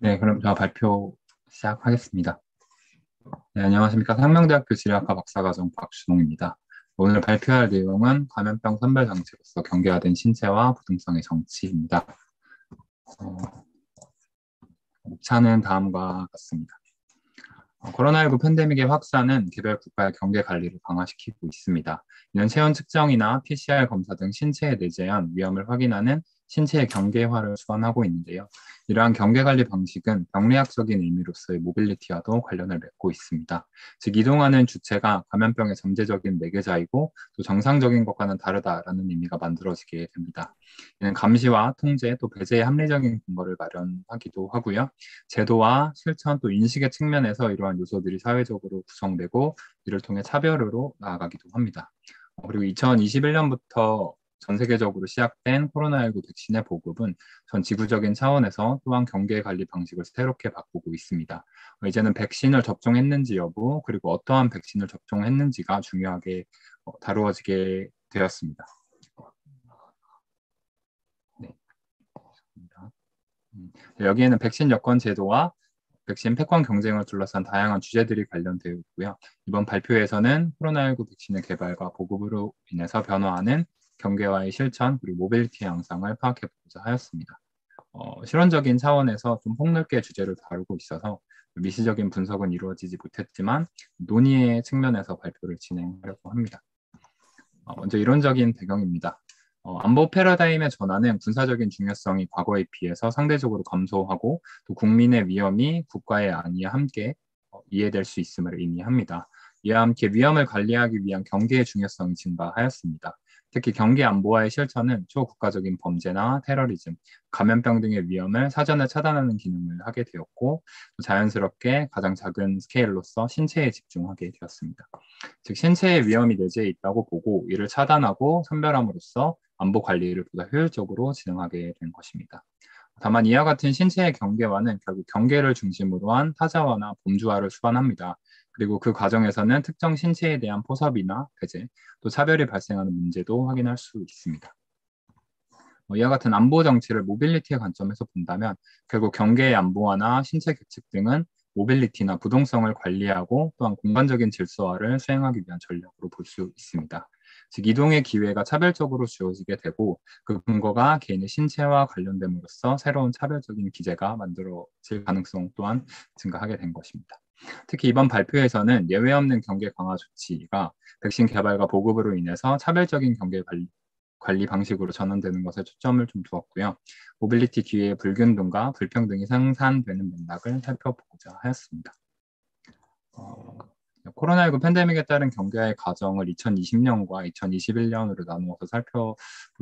네, 그럼 저 발표 시작하겠습니다. 네, 안녕하십니까. 상명대학교 질의학과 박사과정 박준홍입니다. 오늘 발표할 내용은 감염병 선별 장치로서 경계화된 신체와 부등성의 정치입니다. 목차는 다음과 같습니다. 코로나19 팬데믹의 확산은 개별 국가의 경계 관리를 강화시키고 있습니다. 이는 체온 측정이나 PCR 검사 등 신체에 내재한 위험을 확인하는 신체의 경계화를 수반하고 있는데요. 이러한 경계 관리 방식은 병리학적인 의미로서의 모빌리티와도 관련을 맺고 있습니다. 즉, 이동하는 주체가 감염병의 잠재적인 매개자이고 또 정상적인 것과는 다르다라는 의미가 만들어지게 됩니다. 이는 감시와 통제 또 배제의 합리적인 근거를 마련하기도 하고요. 제도와 실천 또 인식의 측면에서 이러한 요소들이 사회적으로 구성되고 이를 통해 차별으로 나아가기도 합니다. 그리고 2021년부터 전 세계적으로 시작된 코로나19 백신의 보급은 전 지구적인 차원에서 또한 경계 관리 방식을 새롭게 바꾸고 있습니다. 이제는 백신을 접종했는지 여부 그리고 어떠한 백신을 접종했는지가 중요하게 다루어지게 되었습니다. 네. 여기에는 백신 여권 제도와 백신 패권 경쟁을 둘러싼 다양한 주제들이 관련되어 있고요. 이번 발표에서는 코로나19 백신의 개발과 보급으로 인해서 변화하는 경계와의 실천 그리고 모빌리티 양상을 파악해 보고자 하였습니다. 실험적인 차원에서 좀 폭넓게 주제를 다루고 있어서 미시적인 분석은 이루어지지 못했지만 논의의 측면에서 발표를 진행하려고 합니다. 먼저 이론적인 배경입니다. 안보 패러다임의 전환은 군사적인 중요성이 과거에 비해서 상대적으로 감소하고 또 국민의 위험이 국가의 안위와 함께 이해될 수 있음을 의미합니다. 이와 함께 위험을 관리하기 위한 경계의 중요성이 증가하였습니다. 특히 경계 안보와의 실천은 초국가적인 범죄나 테러리즘, 감염병 등의 위험을 사전에 차단하는 기능을 하게 되었고 자연스럽게 가장 작은 스케일로서 신체에 집중하게 되었습니다. 즉 신체에 위험이 내재해 있다고 보고 이를 차단하고 선별함으로써 안보 관리를 보다 효율적으로 진행하게 된 것입니다. 다만 이와 같은 신체의 경계화는 결국 경계를 중심으로 한 타자화나 범주화를 수반합니다. 그리고 그 과정에서는 특정 신체에 대한 포섭이나 배제, 또 차별이 발생하는 문제도 확인할 수 있습니다. 이와 같은 안보 정치를 모빌리티의 관점에서 본다면 결국 경계의 안보화나 신체 규칙 등은 모빌리티나 부동성을 관리하고 또한 공간적인 질서화를 수행하기 위한 전략으로 볼 수 있습니다. 즉 이동의 기회가 차별적으로 주어지게 되고 그 근거가 개인의 신체와 관련됨으로써 새로운 차별적인 기제가 만들어질 가능성 또한 증가하게 된 것입니다. 특히 이번 발표에서는 예외 없는 경계 강화 조치가 백신 개발과 보급으로 인해서 차별적인 경계 관리 방식으로 전환되는 것에 초점을 좀 두었고요. 모빌리티 기회의 불균등과 불평등이 상산되는 맥락을 살펴보고자 하였습니다. 코로나19 팬데믹에 따른 경계의 과정을 2020년과 2021년으로 나누어서 살펴볼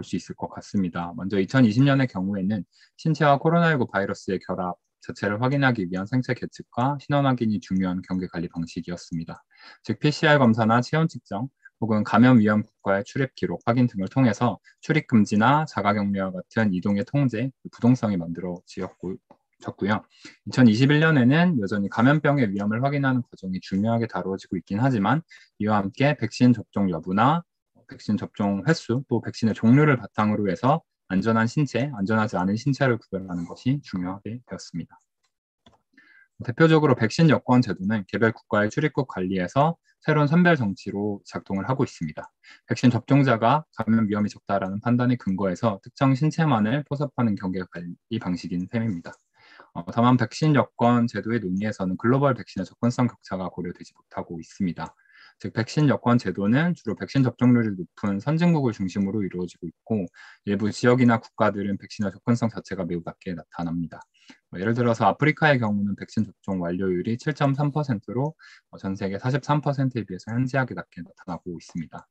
수 있을 것 같습니다. 먼저 2020년의 경우에는 신체와 코로나19 바이러스의 결합 자체를 확인하기 위한 생체 계측과 신원 확인이 중요한 경계 관리 방식이었습니다. 즉 PCR 검사나 체온 측정, 혹은 감염 위험 국가의 출입 기록 확인 등을 통해서 출입 금지나 자가격리와 같은 이동의 통제, 부동성이 만들어졌고요. 2021년에는 여전히 감염병의 위험을 확인하는 과정이 중요하게 다루어지고 있긴 하지만 이와 함께 백신 접종 여부나 백신 접종 횟수, 또 백신의 종류를 바탕으로 해서 안전한 신체, 안전하지 않은 신체를 구별하는 것이 중요하게 되었습니다. 대표적으로 백신 여권 제도는 개별 국가의 출입국 관리에서 새로운 선별 정치로 작동을 하고 있습니다. 백신 접종자가 감염 위험이 적다라는 판단에 근거해서 특정 신체만을 포섭하는 경계 관리 방식인 셈입니다. 다만 백신 여권 제도의 논의에서는 글로벌 백신의 접근성 격차가 고려되지 못하고 있습니다. 즉 백신 여권 제도는 주로 백신 접종률이 높은 선진국을 중심으로 이루어지고 있고 일부 지역이나 국가들은 백신의 접근성 자체가 매우 낮게 나타납니다. 예를 들어서 아프리카의 경우는 백신 접종 완료율이 7.3%로 전 세계 43%에 비해서 현저하게 낮게 나타나고 있습니다.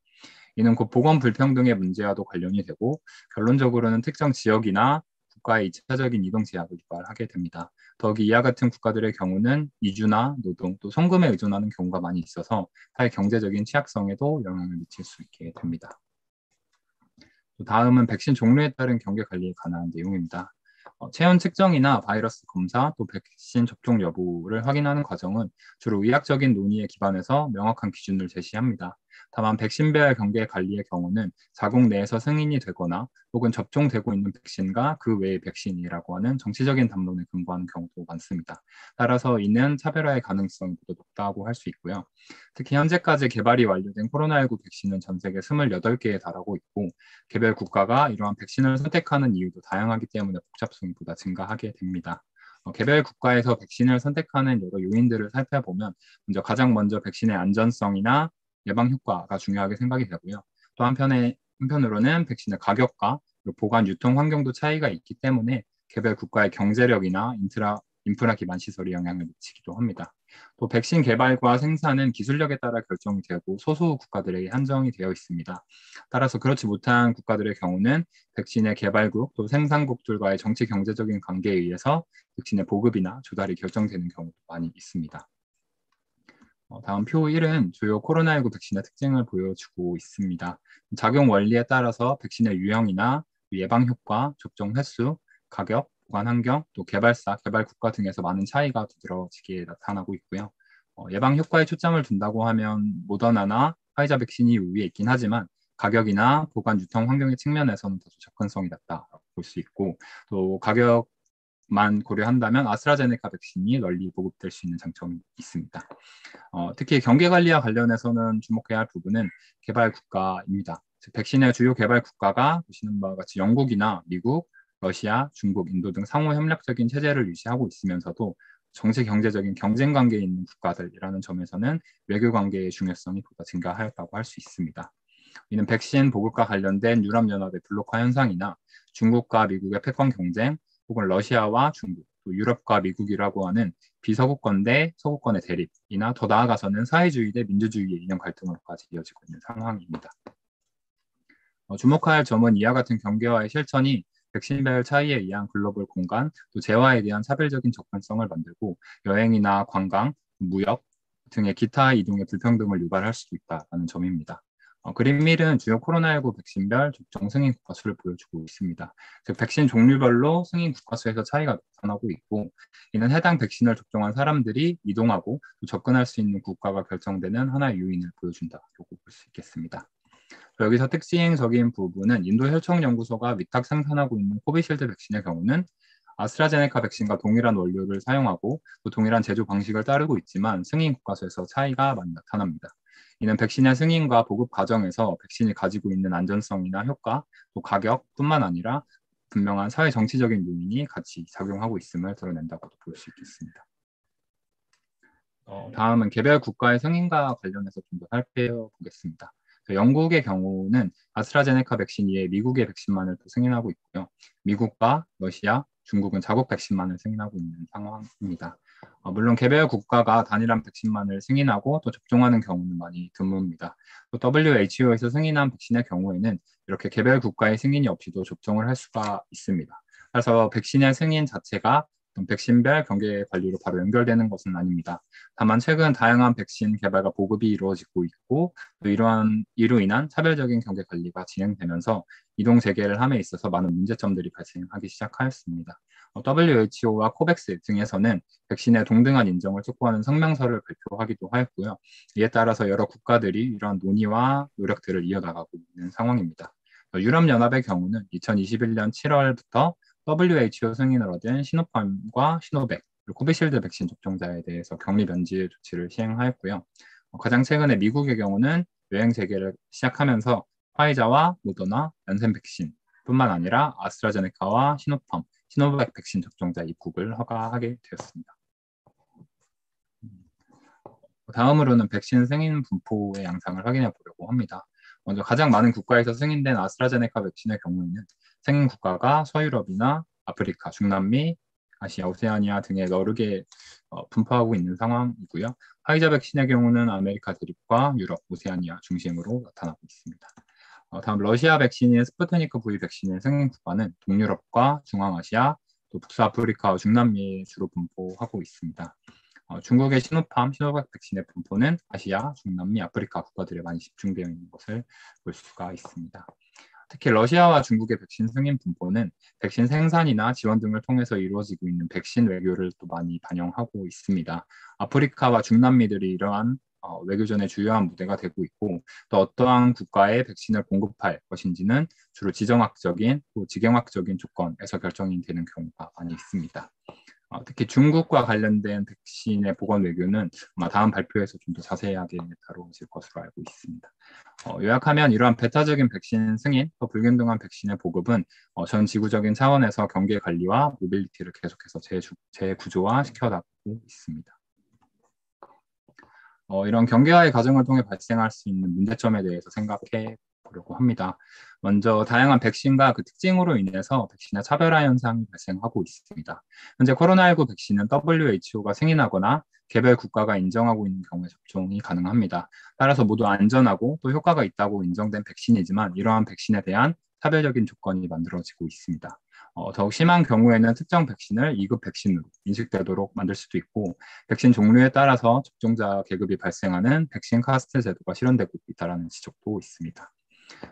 이는 곧 보건 불평등의 문제와도 관련이 되고 결론적으로는 특정 지역이나 국가의 2차적인 이동 제약을 유발하게 됩니다. 더욱이 이와 같은 국가들의 경우는 이주나 노동 또 송금에 의존하는 경우가 많이 있어서 사회 경제적인 취약성에도 영향을 미칠 수 있게 됩니다. 다음은 백신 종류에 따른 경계 관리에 관한 내용입니다. 체온 측정이나 바이러스 검사 또 백신 접종 여부를 확인하는 과정은 주로 의학적인 논의에 기반해서 명확한 기준을 제시합니다. 다만 백신별 경계 관리의 경우는 자국 내에서 승인이 되거나 혹은 접종되고 있는 백신과 그 외의 백신이라고 하는 정치적인 담론에 근거하는 경우도 많습니다. 따라서 이는 차별화의 가능성이 모두 높다고 할 수 있고요. 특히 현재까지 개발이 완료된 코로나19 백신은 전 세계 28개에 달하고 있고 개별 국가가 이러한 백신을 선택하는 이유도 다양하기 때문에 복잡성이 보다 증가하게 됩니다. 개별 국가에서 백신을 선택하는 여러 요인들을 살펴보면 가장 먼저 백신의 안전성이나 예방 효과가 중요하게 생각이 되고요. 또 한편으로는 백신의 가격과 보관 유통 환경도 차이가 있기 때문에 개별 국가의 경제력이나 인프라 기반 시설이 영향을 미치기도 합니다. 또 백신 개발과 생산은 기술력에 따라 결정이 되고 소수 국가들에게 한정이 되어 있습니다. 따라서 그렇지 못한 국가들의 경우는 백신의 개발국 또 생산국들과의 정치 경제적인 관계에 의해서 백신의 보급이나 조달이 결정되는 경우도 많이 있습니다. 다음 표 1은 주요 코로나19 백신의 특징을 보여주고 있습니다. 작용 원리에 따라서 백신의 유형이나 예방 효과, 접종 횟수, 가격, 보관 환경, 또 개발사, 개발 국가 등에서 많은 차이가 두드러지게 나타나고 있고요. 예방 효과에 초점을 둔다고 하면 모더나나 화이자 백신이 우위에 있긴 하지만 가격이나 보관 유통 환경의 측면에서는 더 접근성이 낮다고 볼 수 있고 또 가격만 고려한다면 아스트라제네카 백신이 널리 보급될 수 있는 장점이 있습니다. 특히 경계 관리와 관련해서는 주목해야 할 부분은 개발 국가입니다. 즉, 백신의 주요 개발 국가가 보시는 바와 같이 영국이나 미국, 러시아, 중국, 인도 등 상호 협력적인 체제를 유지하고 있으면서도 정치 경제적인 경쟁 관계에 있는 국가들이라는 점에서는 외교 관계의 중요성이 보다 증가하였다고 할 수 있습니다. 이는 백신 보급과 관련된 유럽연합의 블록화 현상이나 중국과 미국의 패권 경쟁, 혹은 러시아와 중국, 또 유럽과 미국이라고 하는 비서구권 대 서구권의 대립이나 더 나아가서는 사회주의 대 민주주의의 이념 갈등으로까지 이어지고 있는 상황입니다. 주목할 점은 이와 같은 경계와의 실천이 백신별 차이에 의한 글로벌 공간, 또 재화에 대한 차별적인 접근성을 만들고 여행이나 관광, 무역 등의 기타 이동의 불평등을 유발할 수도 있다는 점입니다. 그림 1은 주요 코로나19 백신별 접종 승인 국가 수를 보여주고 있습니다. 즉 백신 종류별로 승인 국가 수에서 차이가 나타나고 있고 이는 해당 백신을 접종한 사람들이 이동하고 또 접근할 수 있는 국가가 결정되는 하나의 요인을 보여준다고 볼 수 있겠습니다. 여기서 특징적인 부분은 인도혈청연구소가 위탁 생산하고 있는 코비실드 백신의 경우는 아스트라제네카 백신과 동일한 원료를 사용하고 또 동일한 제조 방식을 따르고 있지만 승인 국가수에서 차이가 많이 나타납니다. 이는 백신의 승인과 보급 과정에서 백신이 가지고 있는 안전성이나 효과, 또 가격뿐만 아니라 분명한 사회 정치적인 요인이 같이 작용하고 있음을 드러낸다고 볼 수 있겠습니다. 다음은 개별 국가의 승인과 관련해서 좀 더 살펴보겠습니다. 영국의 경우는 아스트라제네카 백신 이외에 미국의 백신만을 또 승인하고 있고요. 미국과 러시아, 중국은 자국 백신만을 승인하고 있는 상황입니다. 물론 개별 국가가 단일한 백신만을 승인하고 또 접종하는 경우는 많이 드뭅니다. 또 WHO에서 승인한 백신의 경우에는 이렇게 개별 국가의 승인이 없이도 접종을 할 수가 있습니다. 그래서 백신의 승인 자체가 백신별 경계 관리로 바로 연결되는 것은 아닙니다. 다만 최근 다양한 백신 개발과 보급이 이루어지고 있고 또 이로 인한 차별적인 경계 관리가 진행되면서 이동 재개를 함에 있어서 많은 문제점들이 발생하기 시작하였습니다. WHO와 코백스 등에서는 백신의 동등한 인정을 촉구하는 성명서를 발표하기도 하였고요. 이에 따라서 여러 국가들이 이러한 논의와 노력들을 이어나가고 있는 상황입니다. 유럽연합의 경우는 2021년 7월부터 WHO 승인을 얻은 시노팜과 시노백, 그리고 코비실드 백신 접종자에 대해서 격리 면제 조치를 시행하였고요. 가장 최근에 미국의 경우는 여행 재개를 시작하면서 화이자와 모더나, 얀센 백신뿐만 아니라 아스트라제네카와 시노팜, 시노백 백신 접종자 입국을 허가하게 되었습니다. 다음으로는 백신 승인 분포의 양상을 확인해 보려고 합니다. 먼저 가장 많은 국가에서 승인된 아스트라제네카 백신의 경우에는 승인 국가가 서유럽이나 아프리카, 중남미, 아시아, 오세아니아 등에 여러 개 분포하고 있는 상황이고요. 화이자 백신의 경우는 아메리카 대륙과 유럽, 오세아니아 중심으로 나타나고 있습니다. 다음 러시아 백신인 스푸트니크 V 백신의 승인 국가는 동유럽과 중앙아시아, 또 북서아프리카와 중남미에 주로 분포하고 있습니다. 중국의 시노팜, 시노백 백신의 분포는 아시아, 중남미, 아프리카 국가들에 많이 집중되어 있는 것을 볼 수가 있습니다. 특히 러시아와 중국의 백신 승인 분포는 백신 생산이나 지원 등을 통해서 이루어지고 있는 백신 외교를 또 많이 반영하고 있습니다. 아프리카와 중남미들이 이러한 외교전의 주요한 무대가 되고 있고 또 어떠한 국가에 백신을 공급할 것인지는 주로 지정학적인 또 지경학적인 조건에서 결정이 되는 경우가 많이 있습니다. 특히 중국과 관련된 백신의 보건 외교는 아마 다음 발표에서 좀 더 자세하게 다루어질 것으로 알고 있습니다. 요약하면 이러한 배타적인 백신 승인, 또 불균등한 백신의 보급은 전 지구적인 차원에서 경계 관리와 모빌리티를 계속해서 재구조화 시켜나가고 있습니다. 이런 경계화의 과정을 통해 발생할 수 있는 문제점에 대해서 생각해 보려고 합니다. 먼저 다양한 백신과 그 특징으로 인해서 백신의 차별화 현상이 발생하고 있습니다. 현재 코로나19 백신은 WHO가 승인하거나 개별 국가가 인정하고 있는 경우에 접종이 가능합니다. 따라서 모두 안전하고 또 효과가 있다고 인정된 백신이지만 이러한 백신에 대한 차별적인 조건이 만들어지고 있습니다. 더욱 심한 경우에는 특정 백신을 2급 백신으로 인식되도록 만들 수도 있고 백신 종류에 따라서 접종자 계급이 발생하는 백신 카스트 제도가 실현되고 있다는 지적도 있습니다.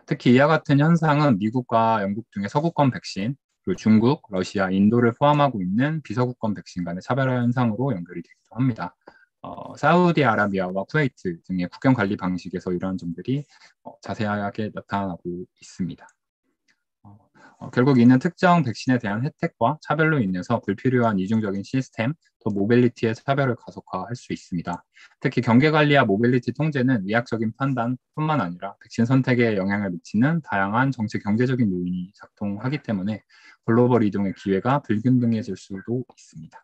특히 이와 같은 현상은 미국과 영국 등의 서구권 백신, 그리고 중국, 러시아, 인도를 포함하고 있는 비서구권 백신 간의 차별화 현상으로 연결이 되기도 합니다. 사우디아라비아와 쿠웨이트 등의 국경 관리 방식에서 이러한 점들이 자세하게 나타나고 있습니다. 결국 이는 특정 백신에 대한 혜택과 차별로 인해서 불필요한 이중적인 시스템, 또 모빌리티의 차별을 가속화할 수 있습니다. 특히 경계관리와 모빌리티 통제는 의학적인 판단뿐만 아니라 백신 선택에 영향을 미치는 다양한 정치 경제적인 요인이 작동하기 때문에 글로벌 이동의 기회가 불균등해질 수도 있습니다.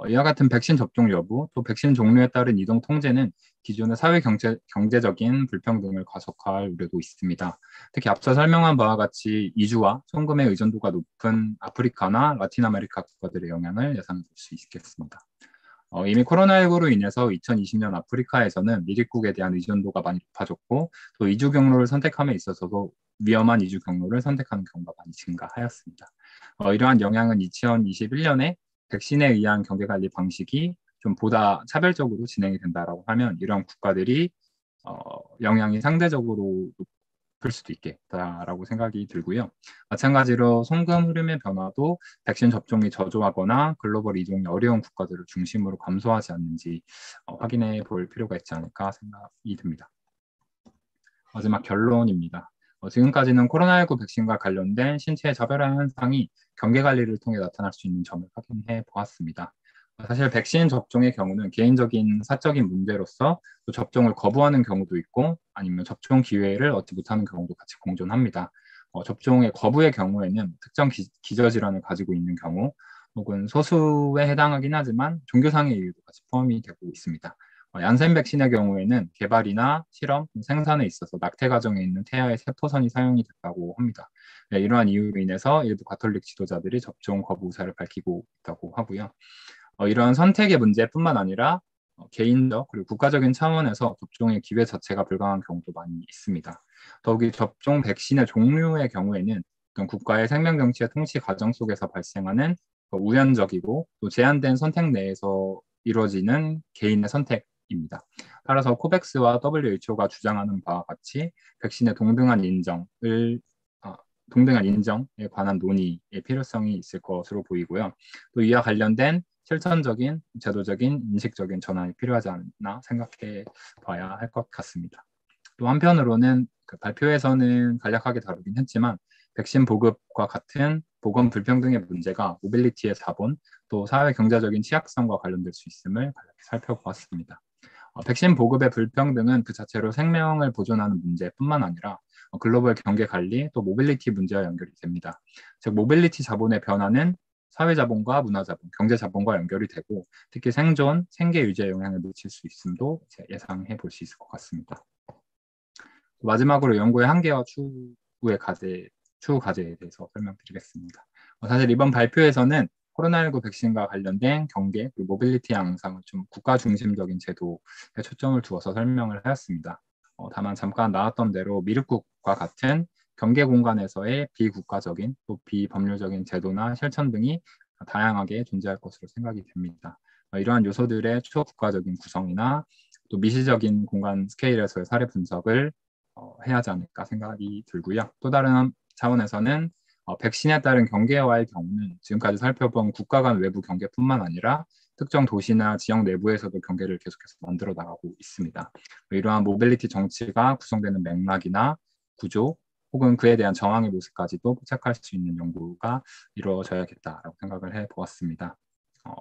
이와 같은 백신 접종 여부, 또 백신 종류에 따른 이동 통제는 기존의 사회 경제적인 불평등을 가속화할 우려도 있습니다. 특히 앞서 설명한 바와 같이 이주와 송금의 의존도가 높은 아프리카나 라틴 아메리카 국가들의 영향을 예상해 볼 수 있겠습니다. 이미 코로나19로 인해서 2020년 아프리카에서는 미립국에 대한 의존도가 많이 높아졌고 또 이주 경로를 선택함에 있어서도 위험한 이주 경로를 선택하는 경우가 많이 증가하였습니다. 이러한 영향은 2021년에 백신에 의한 경계관리 방식이 좀 보다 차별적으로 진행이 된다라고 하면 이러한 국가들이 영향이 상대적으로 높을 수도 있겠다라고 생각이 들고요. 마찬가지로 송금 흐름의 변화도 백신 접종이 저조하거나 글로벌 이동이 어려운 국가들을 중심으로 감소하지 않는지 확인해 볼 필요가 있지 않을까 생각이 듭니다. 마지막 결론입니다. 지금까지는 코로나19 백신과 관련된 신체의 차별화 현상이 경계관리를 통해 나타날 수 있는 점을 확인해 보았습니다. 사실 백신 접종의 경우는 개인적인 사적인 문제로서 또 접종을 거부하는 경우도 있고 아니면 접종 기회를 얻지 못하는 경우도 같이 공존합니다. 접종의 거부의 경우에는 특정 기저질환을 가지고 있는 경우 혹은 소수에 해당하긴 하지만 종교상의 이유도 같이 포함이 되고 있습니다. 얀센 백신의 경우에는 개발이나 실험, 생산에 있어서 낙태 과정에 있는 태아의 세포선이 사용이 됐다고 합니다. 네, 이러한 이유로 인해서 일부 가톨릭 지도자들이 접종 거부 의사를 밝히고 있다고 하고요. 이러한 선택의 문제뿐만 아니라 개인적 그리고 국가적인 차원에서 접종의 기회 자체가 불가능한 경우도 많이 있습니다. 더욱이 접종 백신의 종류의 경우에는 어떤 국가의 생명 정치의 통치 과정 속에서 발생하는 우연적이고 또 제한된 선택 내에서 이루어지는 개인의 선택입니다. 따라서 코백스와 WHO가 주장하는 바와 같이 백신의 동등한 인정에 관한 논의의 필요성이 있을 것으로 보이고요. 또 이와 관련된 실천적인, 제도적인, 인식적인 전환이 필요하지 않나 생각해 봐야 할 것 같습니다. 또 한편으로는 그 발표에서는 간략하게 다루긴 했지만 백신 보급과 같은 보건 불평등의 문제가 모빌리티의 자본, 또 사회 경제적인 취약성과 관련될 수 있음을 간략히 살펴보았습니다. 백신 보급의 불평등은 그 자체로 생명을 보존하는 문제뿐만 아니라 글로벌 경계 관리, 또 모빌리티 문제와 연결이 됩니다. 즉 모빌리티 자본의 변화는 사회 자본과 문화 자본, 경제 자본과 연결이 되고 특히 생존, 생계 유지에 영향을 미칠 수 있음도 예상해 볼 수 있을 것 같습니다. 마지막으로 연구의 한계와 추후 과제에 대해서 설명드리겠습니다. 사실 이번 발표에서는 코로나19 백신과 관련된 경계, 그리고 모빌리티 양상을 좀 국가 중심적인 제도에 초점을 두어서 설명을 하였습니다. 다만 잠깐 나왔던 대로 미륵국과 같은 경계 공간에서의 비국가적인 또 비법률적인 제도나 실천 등이 다양하게 존재할 것으로 생각이 됩니다. 이러한 요소들의 초국가적인 구성이나 또 미시적인 공간 스케일에서의 사례 분석을 해야 하지 않을까 생각이 들고요. 또 다른 차원에서는 백신에 따른 경계와의 경우는 지금까지 살펴본 국가 간 외부 경계뿐만 아니라 특정 도시나 지역 내부에서도 경계를 계속해서 만들어 나가고 있습니다. 이러한 모빌리티 정치가 구성되는 맥락이나 구조 혹은 그에 대한 정황의 모습까지도 포착할 수 있는 연구가 이루어져야겠다라고 생각을 해보았습니다.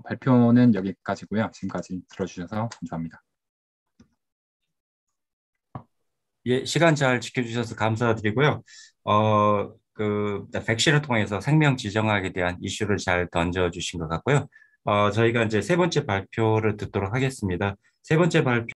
발표는 여기까지고요. 지금까지 들어주셔서 감사합니다. 예, 시간 잘 지켜주셔서 감사드리고요. 백신을 통해서 생명 지정학에 대한 이슈를 잘 던져주신 것 같고요. 저희가 이제 세 번째 발표를 듣도록 하겠습니다. 세 번째 발표